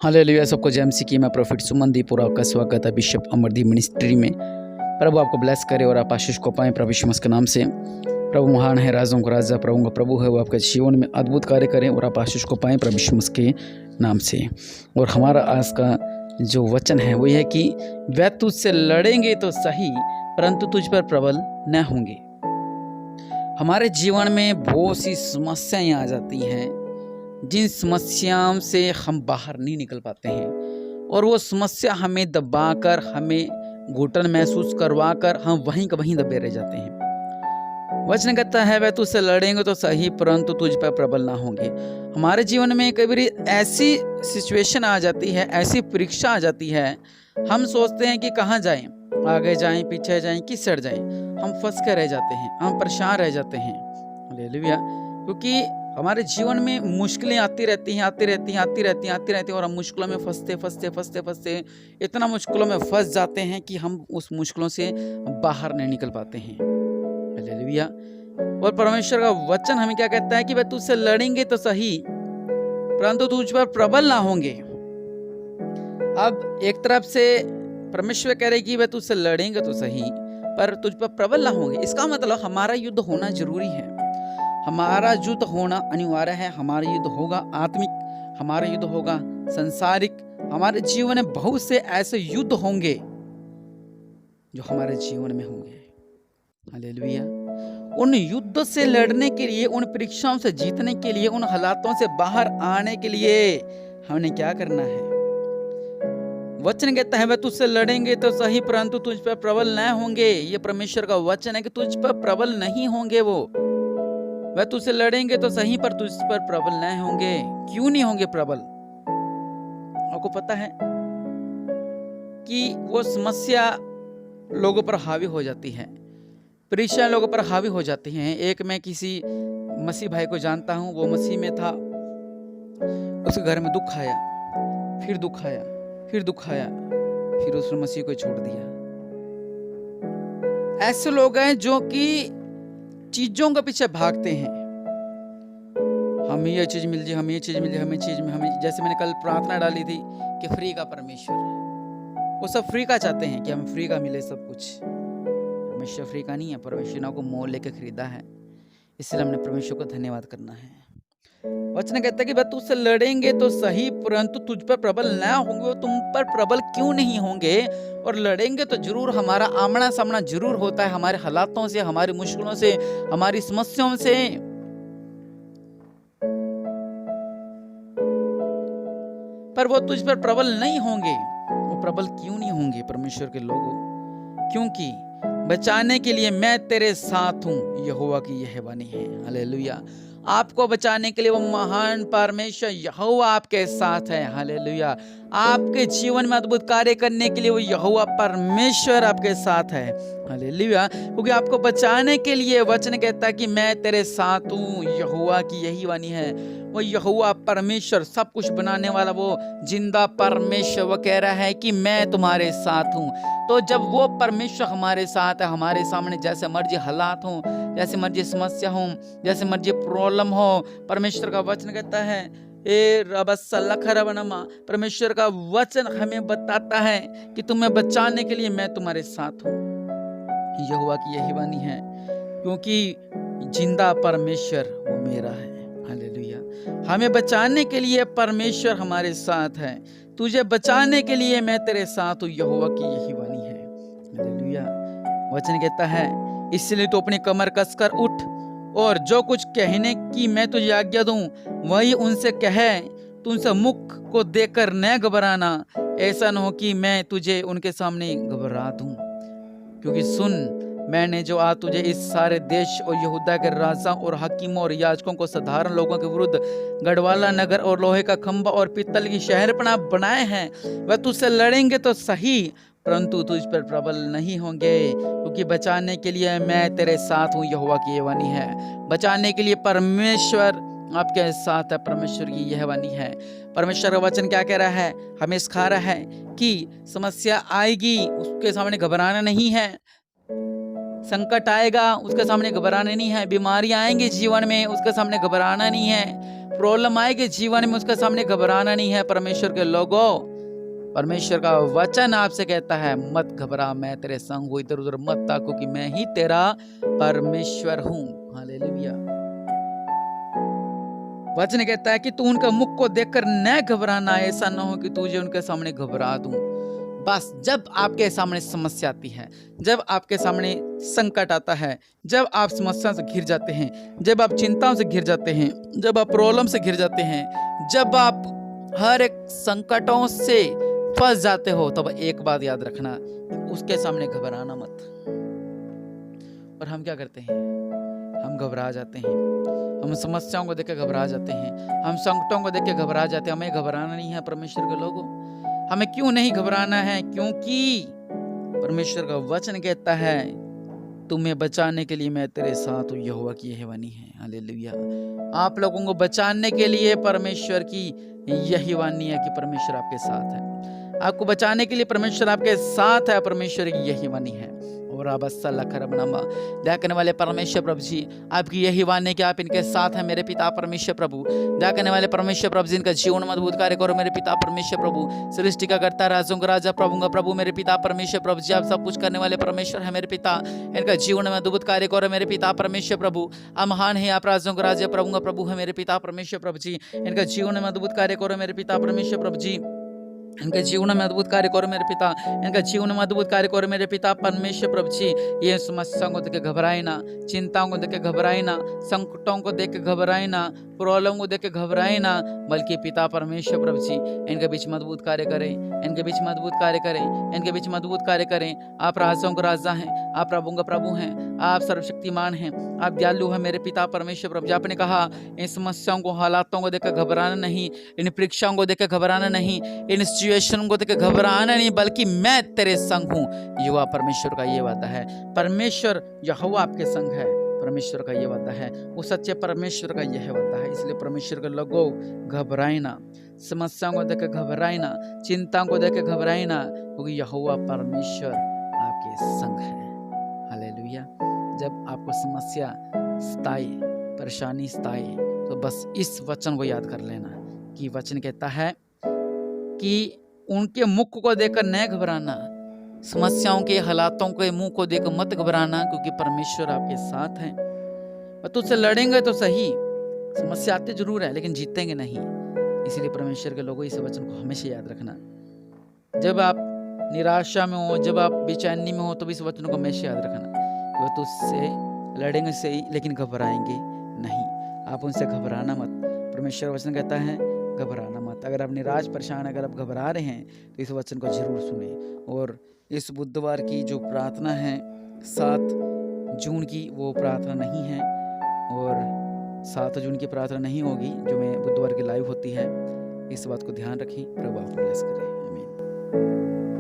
Hallelujah. सबको जय मसीह की। मैं प्रोफेट सुमनदीप और आपका स्वागत है बिशप अमरदीप मिनिस्ट्री में। प्रभु आपको ब्लेस करे और आप आशीष को पाएं प्रभु यीशु मसीह के नाम से। प्रभु महान है, राजों का राजा, प्रभु का प्रभु है, वो आपके जीवन में अद्भुत कार्य करें और आप आशीष को पाएं प्रभु यीशु मसीह के नाम से। और हमारा आज का जो वचन है वो है कि वह तुझसे लड़ेंगे तो सही परंतु तुझ पर प्रबल न होंगे। हमारे जीवन में बहुत सी समस्याएं आ जाती हैं जिन समस्याओं से हम बाहर नहीं निकल पाते हैं और वो समस्या हमें दबाकर, हमें घुटन महसूस करवाकर हम वहीं का वहीं दबे रह जाते हैं। वचन कहता है वह तुझसे लड़ेंगे तो सही परंतु तुझ पर प्रबल ना होंगे। हमारे जीवन में कई बार ऐसी सिचुएशन आ जाती है, ऐसी परीक्षा आ जाती है, हम सोचते हैं कि कहाँ जाएं, आगे जाएं, पीछे जाएं, किस साइड जाएं। हम फंस कर रह जाते हैं, हम परेशान रह जाते हैं। हालेलुया। क्योंकि हमारे जीवन में मुश्किलें आती रहती हैं और हम मुश्किलों में फंसते इतना मुश्किलों में फंस जाते हैं कि हम उस मुश्किलों से बाहर नहीं निकल पाते हैं। हालेलुया। और परमेश्वर का वचन हमें क्या कहता है कि वह तुझसे लड़ेंगे तो सही परंतु तुझ पर प्रबल ना होंगे। अब एक तरफ से परमेश्वर कह रहे कि वह तुझसे लड़ेंगे तो सही पर तुझ पर प्रबल ना होंगे। इसका मतलब हमारा युद्ध होना जरूरी है, हमारा युद्ध होना अनिवार्य है। हमारा युद्ध होगा आत्मिक, हमारा युद्ध होगा संसारिक। हमारे जीवन में बहुत से ऐसे युद्ध होंगे जो हमारे जीवन में होंगे। हालेलुया। उन युद्ध से लड़ने के लिए, उन परीक्षाओं से जीतने के लिए, उन हालातों से बाहर आने के लिए हमने क्या करना है? वचन कहता है वह तुझसे लड़ेंगे तो सही परंतु तुझ पर प्रबल न होंगे। ये परमेश्वर का वचन है कि तुझ पर प्रबल नहीं होंगे। वह तुझसे लड़ेंगे तो सही पर तुझ पर प्रबल नहीं होंगे। क्यों नहीं होंगे प्रबल? आपको पता है कि वो समस्या लोगों पर हावी हो जाती है, परीक्षा लोगों पर हावी हो जाती हैं। एक मैं किसी मसीह भाई को जानता हूं, वो मसीह में था, उसके घर में दुख आया, फिर उसने मसीह को छोड़ दिया। ऐसे लोग हैं जो कि चीजों के पीछे भागते हैं। हमें ये चीज मिल जाए, हमें जैसे मैंने कल प्रार्थना डाली थी कि फ्री का परमेश्वर, वो सब फ्री का चाहते हैं कि हमें फ्री का मिले सब कुछ। परमेश्वर फ्री का नहीं है, परमेश्वर ने को मोल लेकर खरीदा है, इसलिए हमने परमेश्वर को धन्यवाद करना है। वचन कहता है कि वह तुझसे लड़ेंगे तो सही परंतु तुझ पर प्रबल न होंगे। वो तुम पर प्रबल क्यों नहीं होंगे? और लड़ेंगे तो जरूर, हमारा आमना सामना जरूर होता है हमारे हालातों से, हमारी मुश्किलों से, हमारी समस्याओं से। पर वो तुझ पर प्रबल नहीं होंगे। वो प्रबल क्यों नहीं होंगे परमेश्वर के लोगों? क्योंकि बचाने के लिए मैं तेरे साथ हूं, यहोवा की यह वाणी है। हालेलुया। आपको बचाने के लिए वो महान परमेश्वर यहोवा आपके साथ है। हालेलुया। आपके जीवन में अद्भुत कार्य करने के लिए वो यहोवा परमेश्वर आपके साथ है। हालेलुया। क्योंकि आपको बचाने के लिए वचन कहता है कि मैं तेरे साथ हूँ, यहोवा की यही वाणी है। वो यहोवा परमेश्वर, सब कुछ बनाने वाला वो जिंदा परमेश्वर, वो कह रहा है कि मैं तुम्हारे साथ हूँ। तो जब वो परमेश्वर हमारे साथ है, हमारे सामने जैसे मर्जी हालात हो, जैसे मर्जी समस्या हो, जैसे मर्जी प्रॉब्लम हो, परमेश्वर का वचन कहता है परमेश्वर का वचन हमें बताता है कि तुम्हें बचाने के लिए मैं तुम्हारे साथ हूँ। यहोवा की यही वाणी है, क्योंकि जिंदा परमेश्वर वो मेरा है। हालेलुया। हमें बचाने के लिए परमेश्वर हमारे साथ है। तुझे बचाने के लिए मैं तेरे साथ हूँ, यहोवा की यही वाणी है। हालेलुया। वचन कहता है इसलिए तो अपनी कमर कसकर उठ और जो कुछ कहने की मैं तुझे आज्ञा दूं वही उनसे कहे। तुमसे मुख को देखकर न घबराना, ऐसा न हो कि मैं तुझे उनके सामने घबरा दूं। क्योंकि सुन, मैंने जो आज तुझे इस सारे देश और यहूदा के राजाओं और हकीमों और याजकों को साधारण लोगों के विरुद्ध गढ़वाला नगर और लोहे का खंभा और पीतल की शहरपनाह बनाए हैं, वह तुझसे लड़ेंगे तो सही परंतु तुझ पर प्रबल नहीं होंगे। क्योंकि बचाने के लिए मैं तेरे साथ हूँ, यहोवा की यह वाणी है। बचाने के लिए परमेश्वर आपके साथ है, परमेश्वर की यह वाणी है। परमेश्वर का वचन क्या कह रहा है? हमें सिखा रहा है कि समस्या आएगी, उसके सामने घबराना नहीं है। संकट आएगा, उसके सामने घबराना नहीं है। बीमारियां आएंगी जीवन में, उसके सामने घबराना नहीं है। प्रॉब्लम आएगी जीवन में, उसके सामने घबराना नहीं है। परमेश्वर के लोगों, परमेश्वर का वचन आपसे कहता है मत घबरा, मैं तेरे संग हूं, इधर उधर मत ताको कि मैं ही तेरा परमेश्वर हूं। हालेलुया। वचन कहता है कि तू उनका मुख को देखकर न घबराना, ऐसा ना हो कि तुझे उनके सामने घबरा दूं। बस जब आपके सामने समस्या आती है, जब आपके सामने संकट आता है, जब आप समस्या से घिर जाते हैं, जब आप चिंताओं से घिर जाते हैं, जब आप प्रॉब्लम से घिर जाते हैं, जब आप हर एक संकटों से फंस जाते हो, तब एक बात याद रखना, उसके सामने घबराना मत। और हम क्या करते हैं? हम घबरा जाते हैं, हम समस्याओं को देख के घबरा जाते हैं, हम संकटों को देख के घबरा जाते हैं। हमें घबराना नहीं है परमेश्वर के लोगों। हमें क्यों नहीं घबराना है? क्योंकि परमेश्वर का वचन कहता है तुम्हें बचाने के लिए मैं तेरे साथ हूं, यहोवा की यही वाणी है। हालेलुया। आप लोगों को बचाने के लिए परमेश्वर की यही वाणी है कि परमेश्वर आपके साथ है। आपको बचाने के लिए परमेश्वर आपके साथ है, परमेश्वर की यही वाणी है। और दया करने वाले परमेश्वर प्रभु जी, आपकी यही वाणी कि आप इनके साथ हैं मेरे पिता परमेश्वर प्रभु। दया करने वाले परमेश्वर प्रभु जी, इनका जीवन में अद्भुत कार्य करो मेरे पिता परमेश्वर प्रभु। सृष्टि का करता, राजों का राजा, प्रभु का प्रभु मेरे पिता परमेश्वर प्रभु जी, आप सब कुछ करने वाले परमेश्वर है मेरे पिता। इनका जीवन में अद्भुत कार्य करो मेरे पिता परमेश्वर प्रभु। आप महान है, आप राजों का राजा, प्रभु का प्रभु है मेरे पिता परमेश्वर प्रभु जी। इनका जीवन में अद्भुत कार्य करो मेरे पिता परमेश्वर प्रभु जी। इनके जीवन में अद्भुत कार्य करो मेरे पिता, इनका जीवन में अद्भुत कार्य करो मेरे पिता परमेश्वर प्रभु जी। ये समस्याओं को देख के घबराए ना, चिंताओं को देख के घबराए ना, संकटों को देख के घबराए ना, प्रॉब्लम को देख के घबराए ना, बल्कि पिता परमेश्वर प्रभु जी इनके बीच में अद्भुत कार्य करें, इनके बीच में अद्भुत कार्य करें, इनके बीच में अद्भुत कार्य करें। आप राजाओं का राजा हैं, आप प्रभु का प्रभु हैं, आप सर्वशक्तिमान हैं, आप दयालु हैं मेरे पिता परमेश्वर प्रभु जी। आपने कहा इन समस्याओं को, हालातों को देख कर घबराना नहीं, इन परीक्षाओं को देख कर घबराना नहीं, इन सिचुएशन को देख कर घबराना नहीं, बल्कि मैं तेरे संग हूँ। यहोवा परमेश्वर का ये वादा है, परमेश्वर यहोवा आपके संग है, परमेश्वर का ये वादा है, वो सच्चे परमेश्वर का यह वादा है। इसलिए परमेश्वर के लोगों घबराए ना, समस्याओं को देख कर घबराए ना, चिंताओं को देख कर घबराए ना, क्योंकि यहोवा परमेश्वर आपके संग है। हालेलुया। जब आपको समस्या सताए, परेशानी सताए, तो बस इस वचन को याद कर लेना कि वचन कहता है कि उनके मुख को देखकर न घबराना, समस्याओं के, हालातों के मुंह को देखकर मत घबराना, क्योंकि परमेश्वर आपके साथ है। और तुझसे लड़ेंगे तो सही, समस्या आती जरूर है लेकिन जीतेंगे नहीं। इसलिए परमेश्वर के लोगों इस वचन को हमेशा याद रखना। जब आप निराशा में हो, जब आप बेचैनी में हो, तो इस वचन को हमेशा याद रखना कि वो तुझसे लड़ेंगे सही लेकिन घबराएंगे नहीं। आप उनसे घबराना मत। परमेश्वर वचन कहता है घबराना मत। अगर आप निराश, परेशान, अगर आप घबरा रहे हैं तो इस वचन को जरूर सुने। और इस बुधवार की जो प्रार्थना है 7 जून की, वो प्रार्थना नहीं है, और 7 जून की प्रार्थना नहीं होगी जो मैं बुधवार की लाइव होती है। इस बात को ध्यान रखें। प्रभु आपको ब्लेस करे। आमीन।